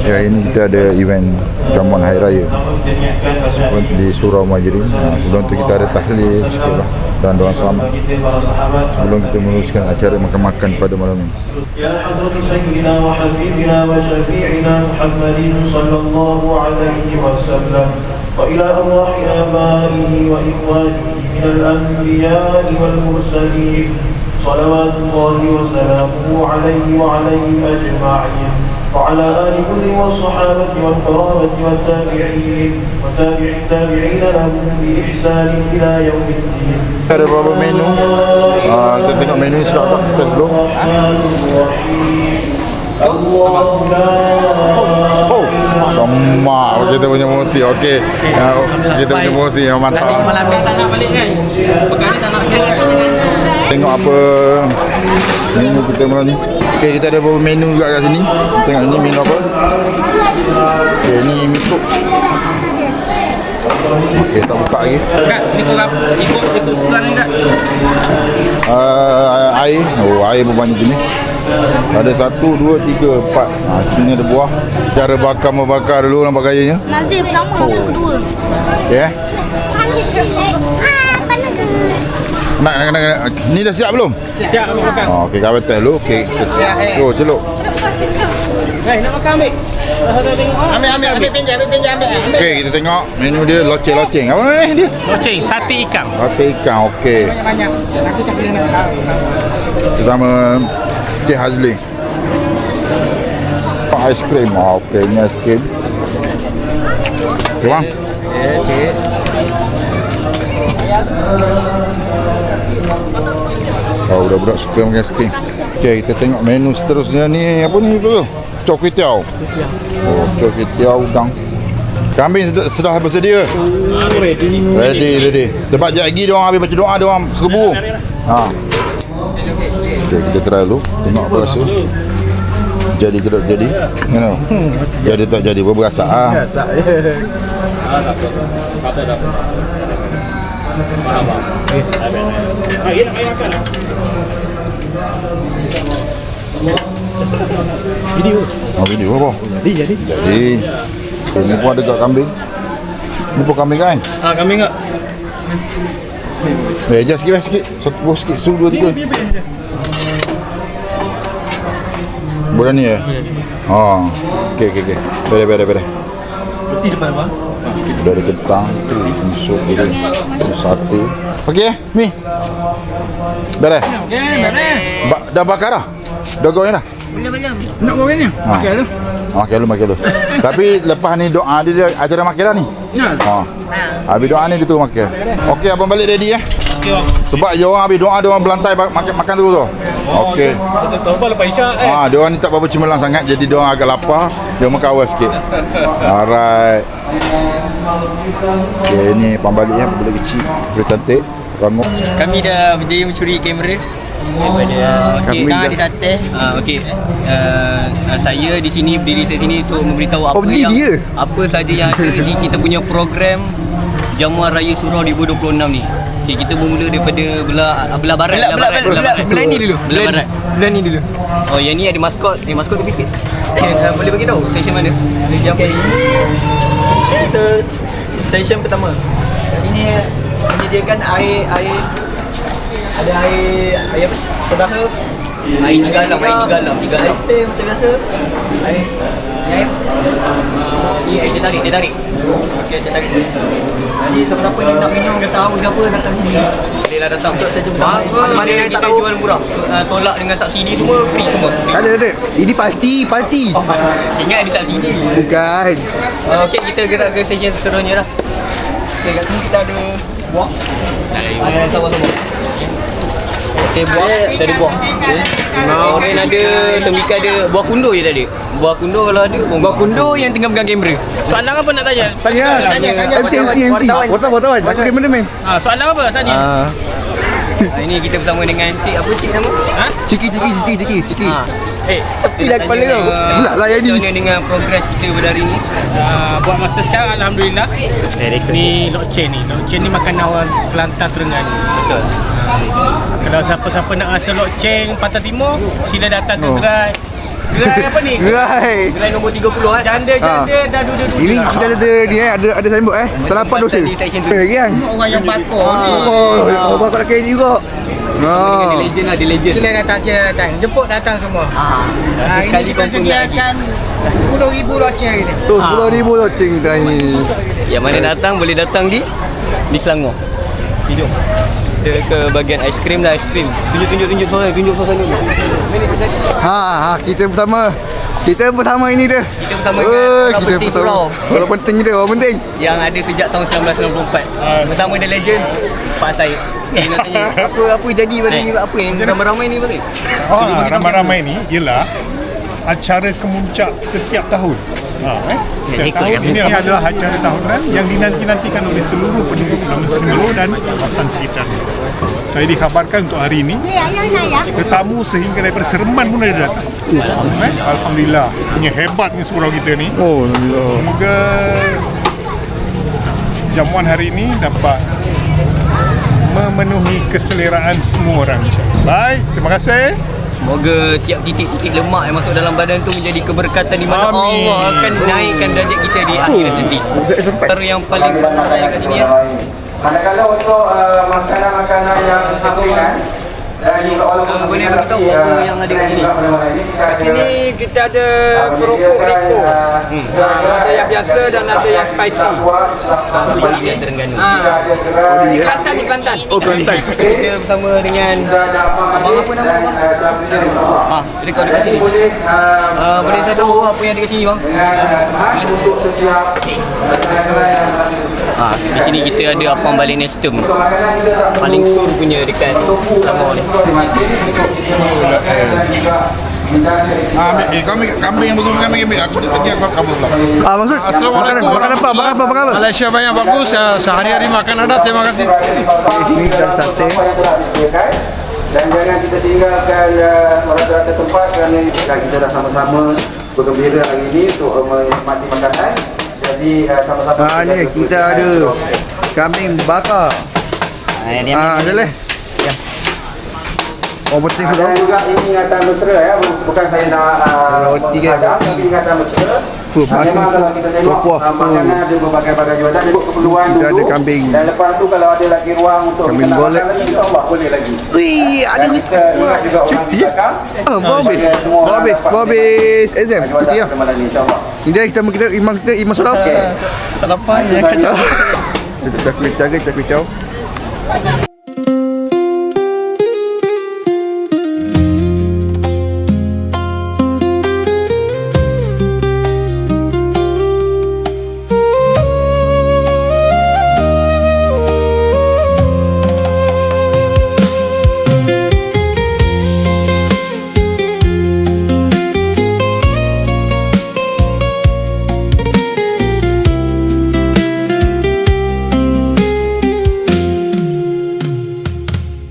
Ya, ini kita ada event jamuan hari raya di Surau Majrin. Sebelum tu kita ada tahlil sikit lah dan doa selamat sebelum kita meneruskan acara makan-makan pada malam ini. Ya hadratu sayyidina wa habibina wa syafi'ina Muhammadin sallallahu alaihi wasallam wa ila arwahi abaihi wa ikhwanihi minal anbiya'i wal mursalin salawatullahi wa salamuhu alaihi wa alaihim ajma'in وعلى آل كل والصحابة والكرامة والتابعين وتابع التابعين لهم بإحسان إلى يوم الدين. Ada beberapa menu. Kita tengok menu ni sedap tak? Kita dulu. Sama kita punya musik. Okey. Kita punya musik yang mantap. Tadi malam ni tak nak balik kan? Pegang tak nak jangan. Tengok apa menu kita malam ni. Okey, kita ada beberapa menu juga kat sini. Tengok ni menu apa? Okey, ni mi soup. Okey, tak buka lagi. Kak, ni korang ikut susah ni tak? Air. Oh, air berbanyak jenis. Ada 1, 2, 3, 4. Sini ada buah. Cara bakar dulu nampak gayanya. Nasi pertama, kedua. Okey. Nak. Ni dah siap belum? Siap nak makan. Okey, kau betul dulu. Okey. Oh, celuk. Nak makan ambil. Ambil pinjam. Okey, kita tengok menu dia loceng. Apa nama ni dia? Loceng, sate ikan. Sate ikan. Okey. Banyak. Nanti tak boleh nak. Bersama Cik Hazli. Aiskrim. Okey, ni aiskrim. Okey, bang. Ya, cik. Oh, budak-budak suka makan aiskrim. Okey, kita tengok menu seterusnya ni. Apa ni tu? Cok kuih tiaw. Oh, cok kuih tiaw udang. Kambing sudah bersedia. Ready. Sebab sekejap lagi dia orang habis baca doa, dia orang serbu. Okey, kita try dulu. Tengok apa rasa. Jadi ke tak jadi? Mana? Jadi tak jadi, berasa Biasa je. Video. Video apa? Jadi. Ini pun ada kat kambing. Ni pun kambing kan? Kambing tak? Adjust sikit. Satu buah sikit. 1, 2, 3. Bulan ni ya? Okey. Bere. Roti depan apa? Dari kentang tu, sup dia. Sate. Okey, mi. Bere. Dah bakar dah? Dah goreng dah? Belum. Nak goreng ni? Makan tu. Makan dulu. Tapi lepas ni doa dia acara makan dah ni. Habis doa ni dia tu makan. Okey, abang balik ready Okey, bang. Sebab dia orang habis doa, dia orang belantai makan terus tu. Okey. Tahu lepas Isyak Dia orang ni tak berapa cemerlang sangat, jadi dia orang agak lapar, dia makan awal sikit. Alright. Okey, ni pembalik budak kecil, dia cantik, rangup. Kami dah berjaya mencuri kamera daripada Kami di sate. Saya di sini, berdiri saya sini untuk memberitahu apa saja yang ada di kita punya program Jamuan Raya Surau 2026 ni. Okay, kita bermula daripada belah barat. Belah ni dulu. Belah ni dulu. Oh, yang ni ada maskot. Maskot tu fikir. Okay, boleh bagi tahu session mana? Jam kita session pertama. Ini menyediakan air ada air apa? Saudara. Air tiga alam. Air teh macam biasa. Air. Ni air dia tarik. Okey, dia tarik. Jadi siapa-siapa yang nak minum ke sahur ke apa datang sini. Bolehlah datang. Untuk saja mana yang kita jual murah. Tolak dengan subsidi semua free semua. Ada. Ini parti. Ingat ada subsidi. Bukan. Okey, kita gerak ke session seterusnya dah. Okey, kat sini kita ada buah. Sama-sama. Okey, buah. Kita ada buah. Oren ada, tembika ada. Buah kundo je tadi. Buah kundo kalau ada. Buah kundo yang tengah pegang kamera. Soalan apa nak tanya? Tanya. MC. Wartawan. Aku kameraman. Soalan apa tanya? Ini kita bersama dengan Cik. Apa Cik nama? Ciki. Tepi dah kepala kau. Belah lah yang ni. Macam mana dengan progres kita pada hari ni? Buat masa sekarang Alhamdulillah. Ni lokcen ni makanan orang Kelantan Terengganu. Betul. Kalau siapa-siapa nak rasa lokcen Pantai Timur, sila datang ke gerai Gerai apa ni? Gerai. Gerai nombor 30 Janda dah duduk-duduk. Ini kita ada ni ada signboard terdapat dosa. Di section tu. Lagi kan? Orang yang pakor ni. Oh, bakal lelaki ni juga. Dia legend lah, dia legend. Sila datang. Jemput datang semua. Sekali Ini kita confirm lagi. sediakan 10,000 loceng hari ni. Tu 10,000 loceng kita ini. Yang mana datang boleh datang di Selangor. Hidup. Kita ke bahagian aiskrim lah, aiskrim. Tunjuk suasana. Kita bersama ini dia. Kita bersama dengan orang penting surau. Orang penting dia, orang penting. Yang ada sejak tahun 1994. Bersama The Legend, Pak Syed. Nak tanya, apa jadi pada ni? Apa yang ramai-ramai ni balik? Ramai-ramai ni ialah acara kemuncak setiap tahun. Setiap tahun ini adalah acara tahunan yang dinanti-nantikan oleh seluruh penduduk Damansara Melo dan kawasan sekitarnya. Saya dikhabarkan untuk hari ini tetamu sehingga daripada Seremban pun ada datang. Alhamdulillah, punya hebatnya surau kita ni. Oh, alhamdulillah. Semoga jamuan hari ini dapat memenuhi keseleraan semua orang. Baik, terima kasih. Semoga tiap titik-titik lemak yang masuk dalam badan tu menjadi keberkatan di mana Amin. Allah akan naikkan derajat kita di akhirat nanti. Perkara yang paling penting dekat sini ya. Manakala untuk makanan-makanan yang sampingan dan juga walaupun Boleh beritahu apa yang ada kat sini? Kat sini kita ada keropok Riko. Ada yang biasa dan ada yang spicy. Bali yang Terengganu. Di Kelantan, di Kelantan. Oh, Kelantan. Kita bersama dengan abang apa nama abang? Jadi kau dekat sini. Boleh saya tahu apa yang ada kat sini bang? Di sini kita ada apam balik nestem. Paling sur punya dekat Selangor ni. Kambing yang betul kambing ambil. Aku pergi aku pula. Maksud makan apa? Malaysia banyak bagus. Sehari-hari makan ada. Terima kasih. Ini dan sate. Dan jangan kita tinggalkan rata-rata tempat kerana kita dah sama-sama bergembira hari ini untuk menikmati makanan. Jadi sama-sama Ni kita ada kambing bakar. Adalah. Ya. Oh, betul sudah. Dan juga ini ingatan mesra ya, bukan saya nak Roti ke? tapi ingatan mesra. Masuk Memang kalau kita tengok makanan ada berbagai-bagai jualan, ikut keperluan Kita dulu. ada kambing. Dan lepas tu kalau ada lagi ruang untuk Kambing kita nak golek. makan lagi, insyaAllah boleh lagi. Wih, ada Dan kita ingat juga orang di belakang. Habis exam. Jualan Kita ya. semalam ni, insyaAllah. Ini dia kita imam surau. Tak lapar ya kacau. Kita kuih.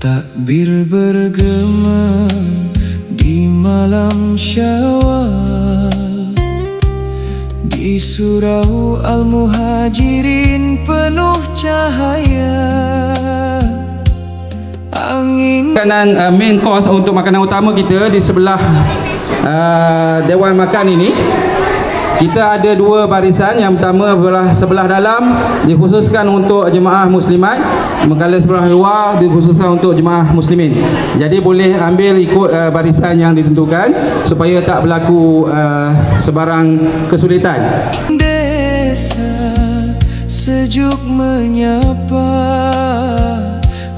Takbir bergema di malam Syawal, di surau Al-Muhajirin penuh cahaya. Angin makanan main course untuk makanan utama kita di sebelah Dewan Makan ini. Kita ada dua barisan. Yang pertama sebelah dalam dikhususkan untuk jemaah muslimat, sementara sebelah luar dikhususkan untuk jemaah muslimin. Jadi boleh ambil ikut barisan yang ditentukan supaya tak berlaku sebarang kesulitan. desa sejuk menyapa,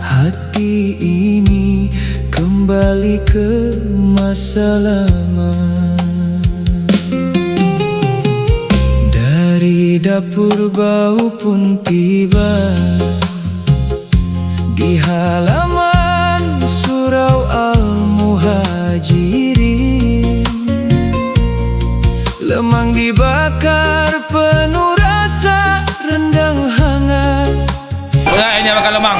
hati ini kembali ke masa lama. Dari dapur bau pun tiba di halaman surau Al-Muhajirin. Lemang dibakar penuh rasa, rendang hangat. Ini makan lemang.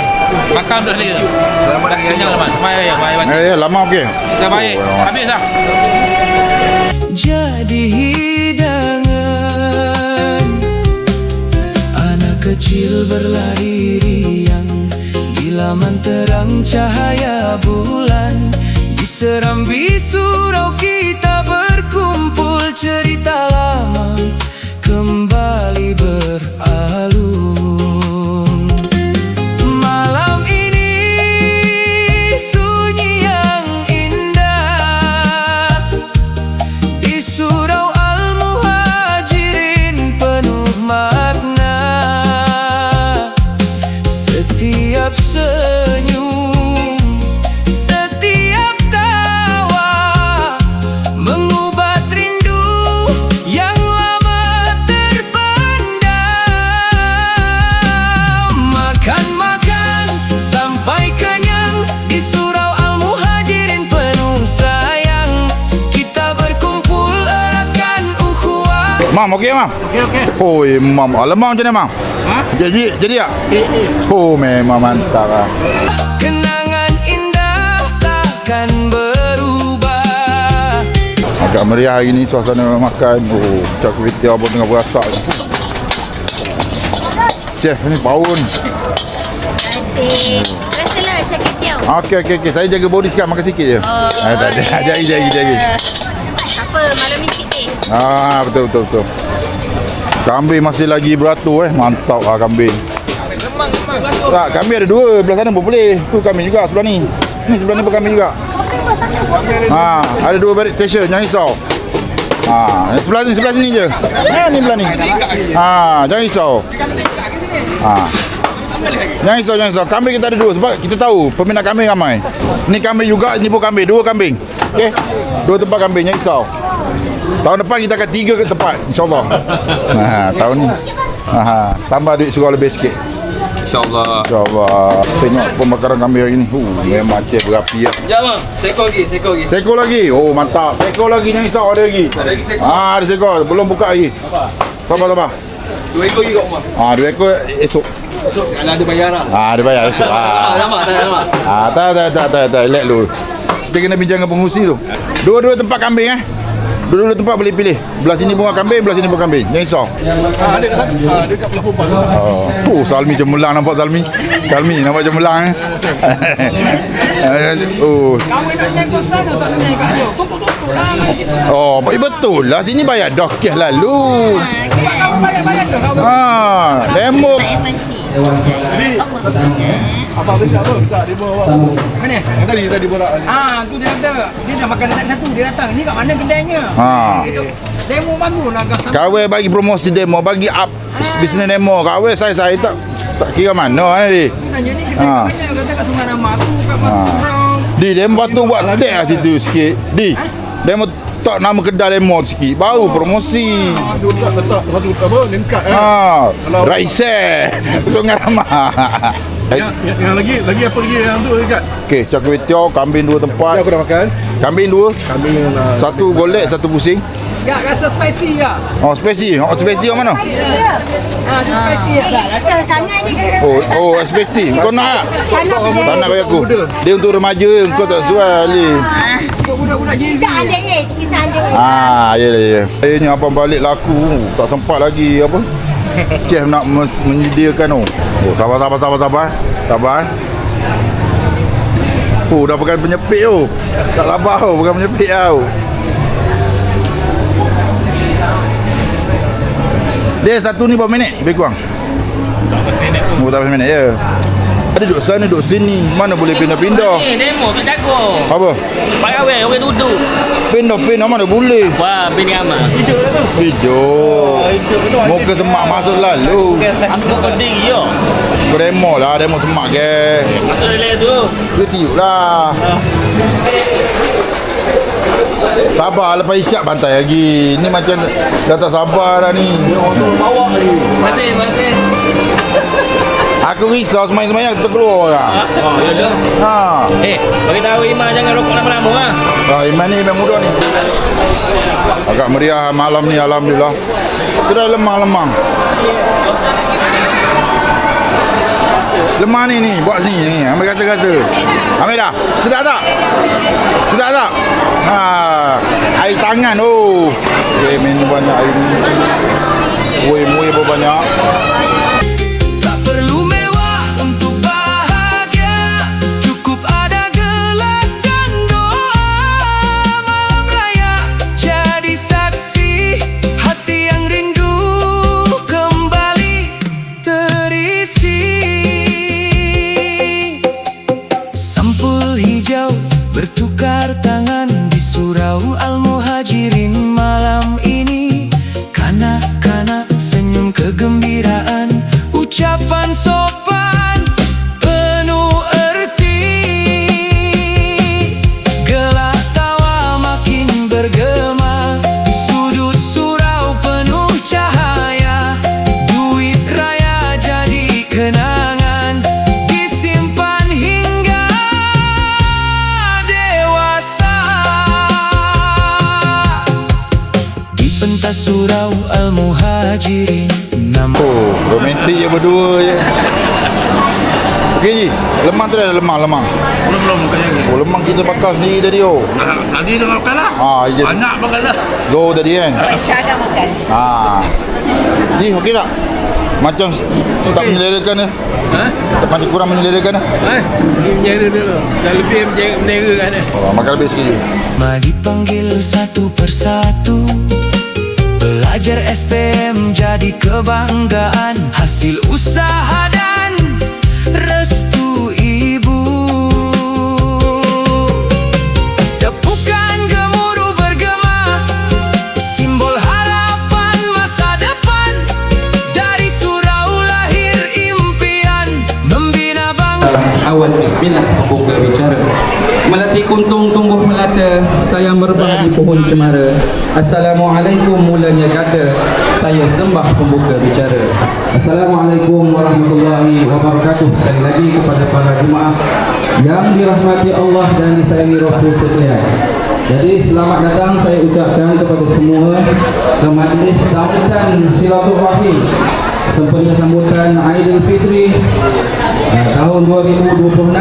Makan untuk dia. Selamat kenyang lemang. Baik. Ya, lama okey. Dah baik. Habis dah. Jadi hidangan, anak kecil berlari riang di laman terang cahaya bulan. Di serambi surau kita berkumpul. cerita lama kembali beralun. Malam ini sunyi yang indah di surau Al-Muhajirin penuh makna. Setiap senyum, setiap tawa mengubat rindu yang lama terpendam. Makan-makan sampai kenyang di surau Al-Muhajirin penuh sayang. Kita berkumpul eratkan ukhuwah. Mam, okey Mam? Okey. Oh, Mam. Lemang macam mana Mam? Ha? Jadi tak? Oh, memang mantap lah. Kenangan indah takkan berubah. Agak meriah hari ni suasana makan. Oh, char kway teow pun tengah berasak. Chef ni power ni. Terima kasih. Rasalah char kway teow. Okey. Saya jaga body sikit, makan sikit je. Tak ada. Jadi. Apa, malam ni cheat day. Betul. Kambing masih lagi beratur Mantap lah kambing. Tak, kambing ada dua. Belah sana pun boleh. Tu kambing juga sebelah ni. Ni sebelah ni pun kambing juga. Ada dua balik station, jangan risau. Sebelah sini je. Ni belah ni. Jangan risau. Jangan risau. Kambing kita ada dua sebab kita tahu peminat kambing ramai. Ni kambing juga, ni pun kambing. Dua kambing. Okey. Dua tempat kambing, jangan risau. Tahun depan kita akan 3 ke tempat, insyaAllah. Tahun ni tambah duit surau lebih sikit, InsyaAllah. Tengok pembakaran kambing hari ni. Memang cek berapi lah. Sekejap bang, seko lagi. Oh, mantap. Seko lagi, jangan risau, ada lagi. Ada seko, belum buka lagi. Sabar. 2 ekor lagi kat rumah. 2 ekor esok. Kalau ada bayar lah. Ada bayar esok. Tak. Tak, relax dulu. Kita kena bincang dengan pengurusi tu. Dua-dua tempat kambing Dua-dua tempat boleh pilih. Belah sini pun kambing, belah sini pun kambing. Jangan risau. Ada kat sana. Ada kat belah perempuan. Salmi cemerlang nampak Salmi nampak cemerlang Kamu nak naik ke sana tak naik kat dia? Tutup lah. Betul lah. Sini bayar dokeh lalu. Sebab kamu bayar tu. Demo. Jadi abang tadi apa? Demo awak. Mana? Tadi borak. Tu dia kata. Dia dah makan dekat satu. Dia datang. Ni kat mana kedainya? Demo bagus lah. Kawai bagi promosi demo, bagi up bisnes demo. Kawai saya tak kira mana ni. Tanya ni kedai kat mana? Kata kat Sungai Nama tu. Kat Masuk Kurang. Di demo tu buat tek lah situ sikit. Demo tak nama kedai demo sikit. Baru promosi. Letak apa? Lengkap Raiseh Sungai Ramah. Yang lagi apa lagi yang tu dekat? Okey, char kway teow, kambing 2 tempat. Aku dah makan. Kambing 2. Kambing satu golek, satu pusing. Ya, rasa spicy ya. Spicy. Spicy yang mana? Dia spicy ya. Sangat ni. Spicy. Kau nak? Tak nak bagi aku. Dia untuk remaja, kau tak sesuai Ali. Untuk budak-budak Gen Z. Kita ada. Ya. Ini abang balik laku. Tak sempat lagi apa? Chef nak menyediakan sabar. Dah pegang penyepit tu. Tak sabar pegang penyepit tau. Dia satu ni berapa minit? Lebih kurang? Tak minit je. Ada duduk sana, duduk sini. Mana boleh pindah-pindah? Ni demo tak jago. Apa? Pakai orang duduk. Pindah mana boleh? Wah, bini amat. Hidup. Muka semak masa lalu. Aku penting yo. Kau demo lah, demo semak ke. Masuk dalam tu. Dia tiup lah. Sabar lepas isyak bantai lagi. Ni macam dah tak sabar dah ni. Bawa lagi. Masih. Aku risau semayang terkeluar orang. Ya dah. Bagi tahu Iman jangan rokok lama-lama Iman ni Iman muda ni. Agak meriah malam ni, alhamdulillah. Kedai lemang. Lemang ni buat ni. Ambil rasa. Ambil dah. Sedap tak? Air tangan minum banyak air ni. Muih pun banyak. Tak perlu mewah untuk bahagia, cukup ada gelak dan doa. Malam raya jadi saksi surau Al-Muhajirin. Oh, romantik je berdua je. Okey Ji, lemang tu dah ada lemang. Belum makan lagi. Oh, lemang kita bakar sendiri tadi Tadi dah makan lah. Anak makan lah. Go tadi kan. Aisyah akan makan. Ji, okey tak? Macam tak menyelerakan ke? Macam kurang menyelerakan ke? Menyera dulu. Dah lebih menerakan dah. Makan lebih sikit. Mari panggil satu persatu. Belajar SPM jadi kebanggaan, hasil usaha dan restu ibu. Tepukan gemuruh bergema, simbol harapan masa depan. Dari surau lahir impian, membina bangsa. Awal bismillah membuka bicara. Melati kuntung tumbuh melata, saya merebah di pohon cemara. Assalamualaikum mulanya kata, saya sembah pembuka bicara. Assalamualaikum warahmatullahi wabarakatuh. Sekali lagi kepada para jemaah yang dirahmati Allah dan disayangi Rasul sekalian. Jadi selamat datang saya ucapkan kepada semua ke majlis sambutan silaturahim sempena sambutan Aidilfitri tahun 2026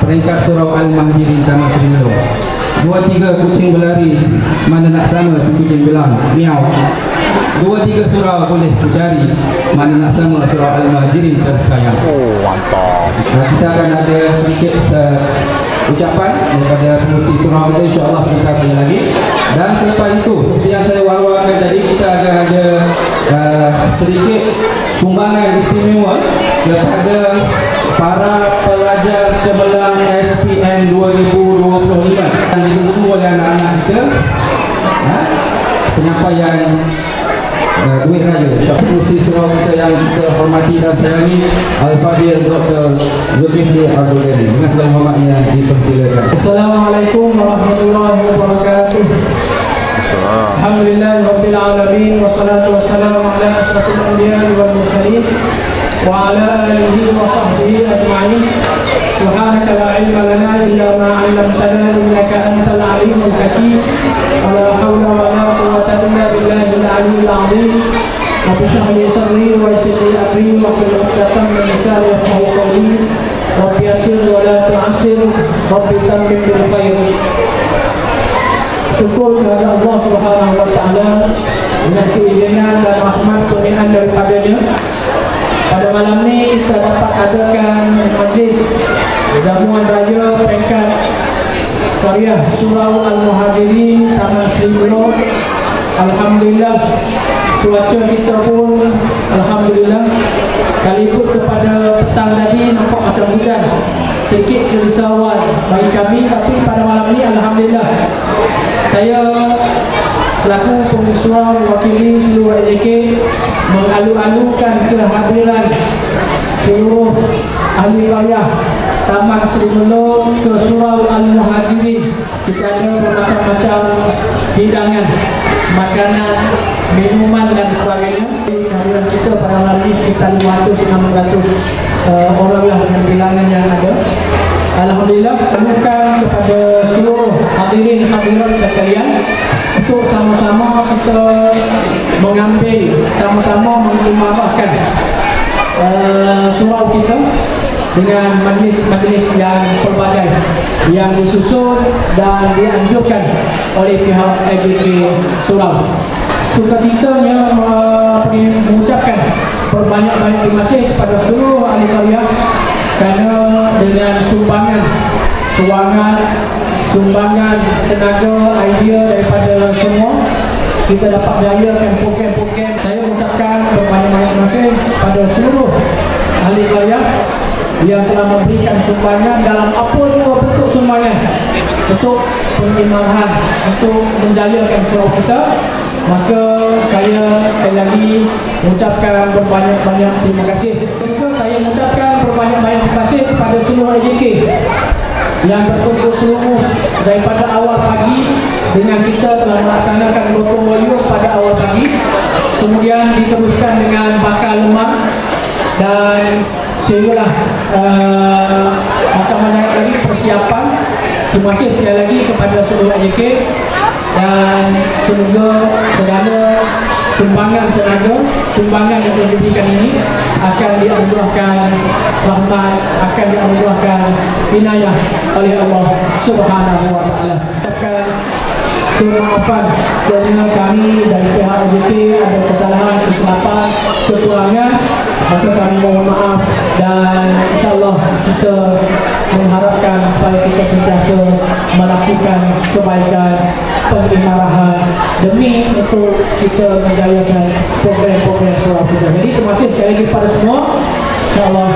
peringkat surau Al-Muhajirin Taman Seri Melor. 2-3 kucing berlari, mana nak sama si kucing bilang miau. 2-3 surau boleh ku cari, mana nak sama surau Al-Muhajirin tersayang. Oh, mantap. Kita akan ada sedikit ucapan daripada pengurusi surau kita, insyaAllah sebentar lagi. Dan selepas itu, seperti yang saya war-warkan tadi, kita akan ada sedikit sumbangan istimewa kepada para pelajar cemerlang SPM 2025 yang ditunggu oleh anak-anak kita. Penyampaian duit raya pengurusi surau kita yang kita hormati dan sayangi, Al-Fadhil Dr. Zulkifli Abdul Ghani, dengan segala hormatnya dipersilakan. Assalamualaikum warahmatullahi wabarakatuh. Alhamdulillah rabbil alamin, wassalatu wassalamu ala asyrafil anbiya'i wal mursalin wa ala alihi wa sahbihi ajma'in. Subhanaka la ilma lana illa ma 'allamtana innaka antal alimul hakim. Wa la hawla wa la quwwata illa billahil aliyyil 'azim. Rabbi shrah li sadri wa yassir li amri wa hlul 'uqdatam min lisani yafqahu qawli. Rabbi yassir wa la tu'assir, Rabbi tammim bil khair. Syukur kepada Allah Subhanahu wa taala dengan keizinan dan rahmat kurniaan daripadanya. Pada malam ini kita dapat adakan majlis jamuan raya peringkat karya surau Al-Muhajirin Taman Seri Melor. Alhamdulillah, cuaca kita pun alhamdulillah. Kalipun kepada petang tadi nampak macam hujan, sedikit kerisauan bagi kami, tapi pada malam ini alhamdulillah saya selaku pengurus surau mewakili seluruh AJK mengalu-alukan kehadiran seluruh ahli karya Taman Seri Melor ke surau Al-Muhajirin. Kita ada bermacam-macam hidangan, makanan, minuman dan sebagainya. Kehadiran kita pada malam ini sekitar 500-600 orang lah dengan bilangan yang ada. Alhamdulillah, temukan kepada seluruh hadirin hadirat sekalian untuk sama-sama kita mengambil, sama-sama mengumumkan surau kita dengan majlis-majlis yang pelbagai yang disusun dan dianjurkan oleh pihak AJK surau. Sukacitanya mengucapkan berbanyak-banyak terima kasih kepada seluruh ahli karya kerana dengan sumbangan kewangan, sumbangan tenaga, idea daripada semua, kita dapat jayakan program-program. Saya mengucapkan berbanyak-banyak terima kasih pada seluruh ahli karya yang telah memberikan sumbangan dalam apa jua bentuk sumbangan untuk pengimahan, untuk menjayakan surau kita. Maka saya sekali lagi mengucapkan berbanyak-banyak terima kasih. Juga saya mengucapkan berbanyak-banyak terima kasih kepada seluruh AJK yang berkumpul seluruh daripada awal pagi dengan kita telah melaksanakan gotong royong pada awal pagi, kemudian diteruskan dengan bakar lemak dan sehinggalah macam mana tadi persiapan. Terima kasih sekali lagi kepada seluruh AJK. dan semoga segala sumbangan tenaga, sumbangan yang telah diberikan ini akan dianugerahkan rahmat, akan dianugerahkan inayah oleh Allah Subhanahu wa taala. Kemaafan kerana kami dari pihak OJT ada kesalahan, kesilapan, kekurangan, maka kami mohon maaf dan insyaAllah kita mengharapkan supaya kita sentiasa melakukan kebaikan, pengimarahan demi untuk kita menjayakan program-program surau kita. Jadi terima kasih sekali lagi kepada semua. InsyaAllah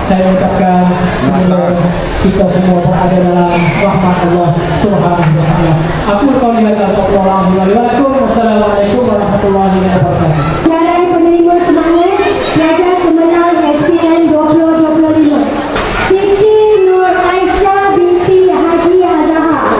saya ucapkan semoga kita semua berada dalam rahmat Allah Subhanahu wa taala. Aku qauli hadza wa wassalamualaikum warahmatullahi wabarakatuh. Para penerima semangat pelajar Kemenang SPM 2025. Siti Nur Aisyah binti Haji Azhar.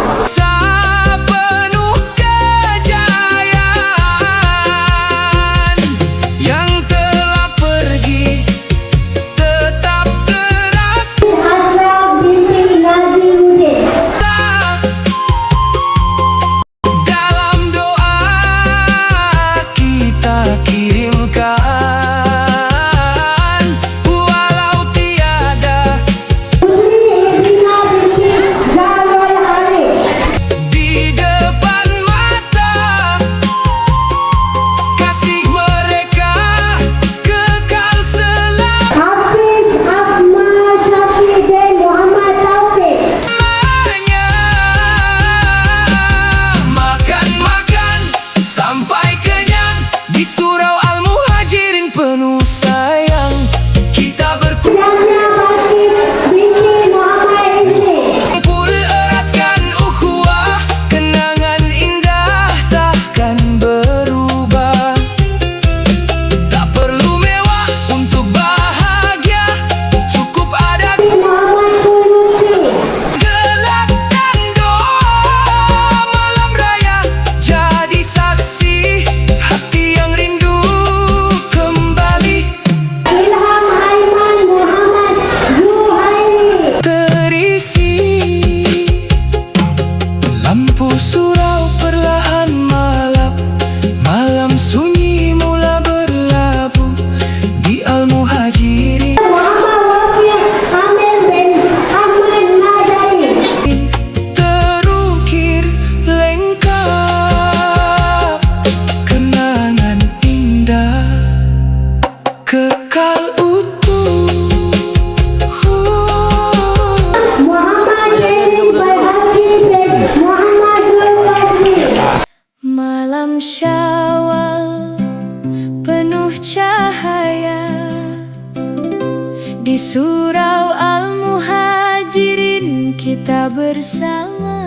Malam Syawal penuh cahaya, di surau Al-Muhajirin kita bersama.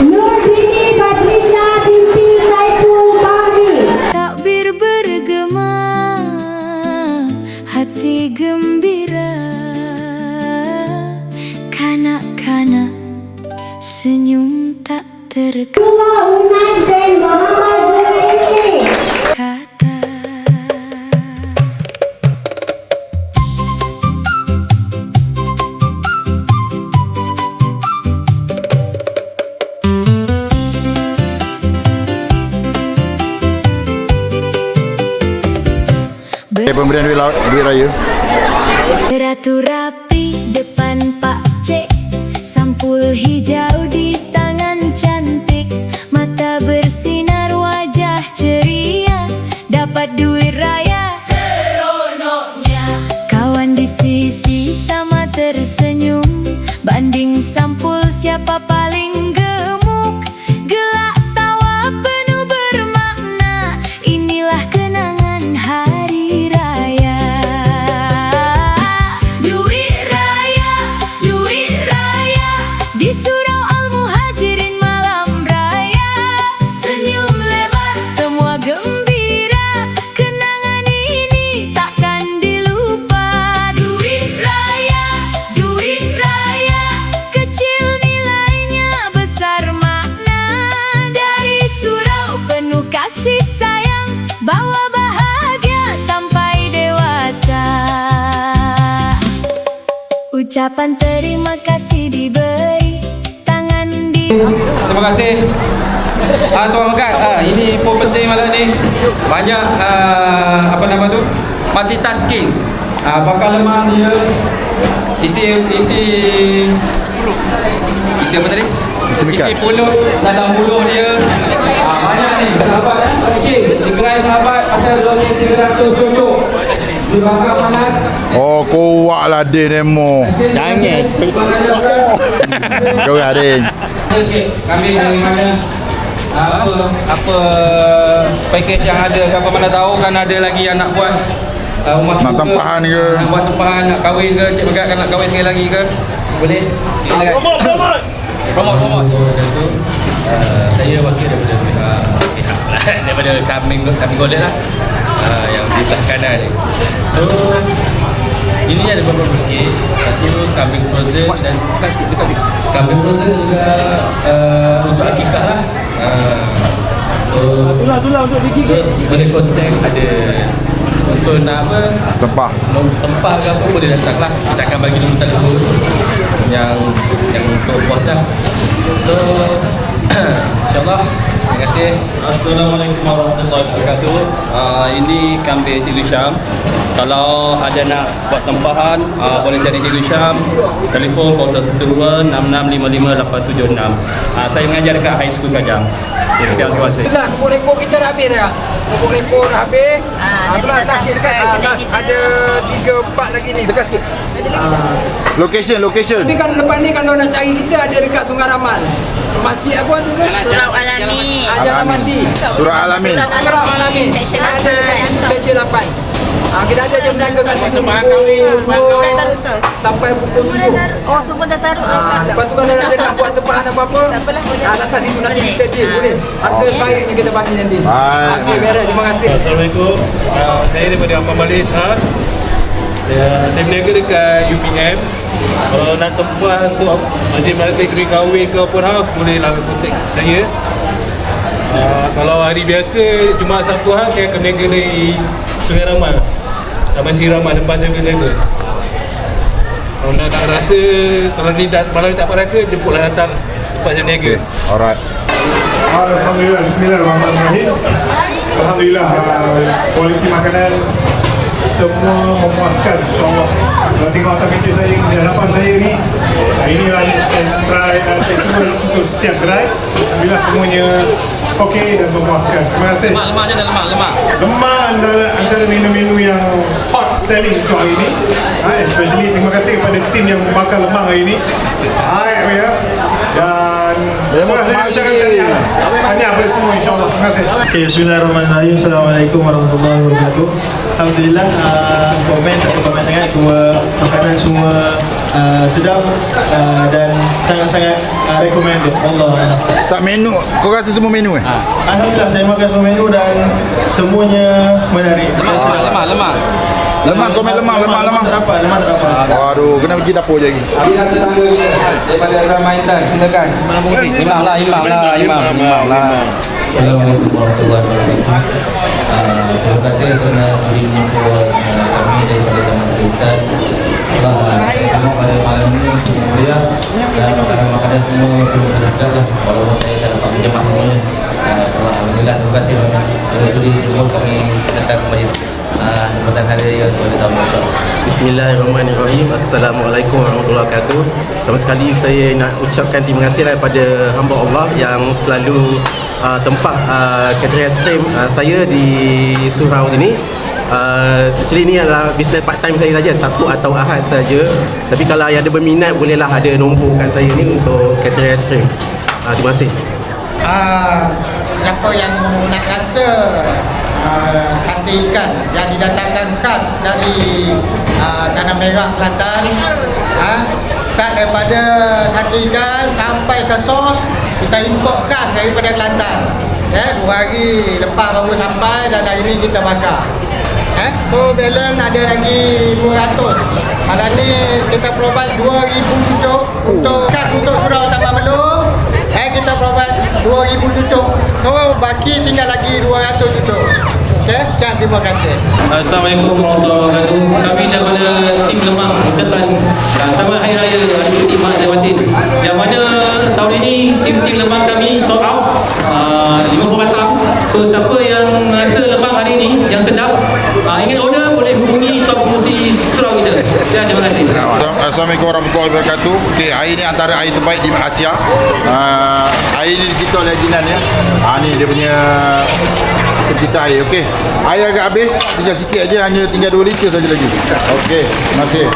Nur binti Badrisah binti Saiful Bahri. Takbir bergema, hati gembira, kanak-kanak senyum tak terkata. Pemberian duit raya. Beratur rapi depan Pak Cik, sampul hijau di tangan cantik, mata bersinar wajah ceria, dapat duit raya seronoknya. Kawan di sisi sama tersenyum, banding sampul siapa paling gemuk, gelak tawa penuh bermakna, inilah kenangan hari raya. Duit raya di surau Al-Muhajirin malam raya, senyum lebar semua gembira, kenangan ini takkan dilupa. Duit raya kecil nilainya besar makna, dari surau penuh kasih sayang, bawa bahagia sampai dewasa. Ucapan terima kasih diberi, tangan di Terima kasih. Tuan Megat, ini pun penting malam ni. Banyak apa nama tu? Multitasking. Bakar lemak dia isi apa tadi? Isi pulut dalam mulut dia. Banyak ni sahabat okey, digerai sahabat pasal 2,300 cucuk. Dibakar panas. Oh, kuat lah Din demo. Jangan. Kau Din. Kambing dari mana? Apa package yang ada, siapa mana tahu kan ada lagi yang nak buat rumah nak tempahan ke? Nak buat tempahan, nak kahwin ke? Cik Megat kan nak kahwin sekali lagi ke? Boleh? Promote. Saya wakil daripada pihak daripada kambing golek lah. Yang di sebelah kanan ni. So sini ada beberapa package. Satu kambing frozen dan dekat kambing frozen juga untuk akikah lah. Itulah untuk digigit. Boleh kontak ada untuk nak apa? Tempah ke apa boleh datang lah. Kita akan bagi nombor telefon yang untuk bos dah. So InsyaAllah. Terima kasih. Assalamualaikum warahmatullahi wabarakatuh. Ini kambing Cikgu Syam. Kalau ada nak buat tempahan, boleh cari Cikgu Syam. Telefon 0126655876. Saya mengajar dekat High School Kajang. Sekian, terima kasih. Itulah, pupuk lekor kita dah habis dah. Pupuk lekor dah habis. Itulah atas ada 3-4 lagi ni. Dekat sikit. Location. Tapi kan lepas ni kalau nak cari kita ada dekat Sungai Ramal. Masjid apa tu? Surau Alamin. Jalan Mandi. Surau Alamin. Surau Alamin. Seksyen 8. Kita ada jam jaga kat situ sampai pukul 7. Oh, semua dah taruh. Lepas tu kalau ada nak buat tempahan apa-apa, datang situ nanti kita deal, boleh. Harga baiknya kita bagi nanti. Okey, beres. Terima kasih. Assalamualaikum. Saya daripada Ampang Malis. Saya berniaga dekat UPM. Kalau nak tempah untuk majlis kena kahwin ke open house, bolehlah kontak saya. Kalau hari biasa, Jumaat Sabtu saya akan berniaga dari Sungai Ramal, Taman Sri Ramal, depan saya berniaga. Kalau nak tak rasa, kalau ni malam ni tak dapat rasa, jemputlah datang tempat saya berniaga. Alright. Alhamdulillah, bismillahirrahmanirrahim. Alhamdulillah, kualiti makanan semua memuaskan, insyaAllah. Kalau tengok atas meja saya, di hadapan saya ni, inilah yang saya try, saya cuba untuk setiap gerai. Alhamdulillah semuanya okey dan memuaskan. Terima kasih. Lemak je dah lemak. Lemak antara menu-menu yang hot selling untuk hari ini. Especially terima kasih kepada tim yang membakar lemak hari ini. Baik ya. Dan terima kasih ucapkan tahniah kepada semua, insyaAllah. Terima kasih. Okay, bismillahirrahmanirrahim. Assalamualaikum warahmatullahi wabarakatuh. Alhamdulillah, komen tak ada komen sangat. Semua makanan semua sedap dan sangat-sangat recommended. Allah. Tak menu, kau rasa semua menu Alhamdulillah, saya makan semua menu dan semuanya menarik. Lemak. Komen lemak. Lemak tak dapat. Waduh, kena pergi dapur je lagi. Habis kata tangga daripada Ramai Intan, silakan. Imam lah. Assalamualaikum warahmatullahi wabarakatuh. Terima kasih kerana boleh menjemput kami daripada Taman Intan. Semua pada malam ini semua mulia dan makanan-makanan semua sedap lah. Walaupun saya tak dapat menjemah semuanya. Alhamdulillah, terima kasih kerana sudi jemput kami datang kembali. Selamat Hari Raya kepada tahun baru. Bismillahirrahmanirrahim. Assalamualaikum warahmatullahi wabarakatuh. Pertama sekali saya nak ucapkan terima kasih kepada hamba Allah yang selalu tempah catering ice cream saya di Surau ini. Actually ni adalah bisnes part time saya saja, Sabtu atau Ahad saja. Tapi kalau ada berminat bolehlah ada nombor kat saya ni untuk catering ice cream. Terima kasih. Siapa yang nak rasa sate ikan yang didatangkan khas dari Tanah Merah Kelantan, start daripada sate ikan sampai ke sos kita import khas daripada Kelantan. 2 hari lepas baru sampai dan hari ni kita bakar. So balance ada lagi 200. Malam ni kita provide 2,000 cucuk untuk khas untuk Surau Taman Melur. Kita provide 2,000 cucuk. So baki tinggal lagi 200 cucuk. Okey, sekian terima kasih. Assalamualaikum warahmatullahi wabarakatuh. Kami daripada tim Lemang ucapkan selamat Hari Raya Aidilfitri Mak Zawatin. Yang mana tahun ini tim Lemang kami sold out 50 batang. So siapa yang rasa Lemang hari ini yang sedap ingin order boleh hubungi top promosi surau kita. Ya, terima kasih. Assalamualaikum warahmatullahi wabarakatuh. Okey, air ni antara air terbaik di Asia. Air ni dicipta oleh Jinan ya. Ni dia punya pencipta air. Okey. Air agak habis, tinggal sikit aja, hanya tinggal 2 liter saja lagi. Okey, terima kasih.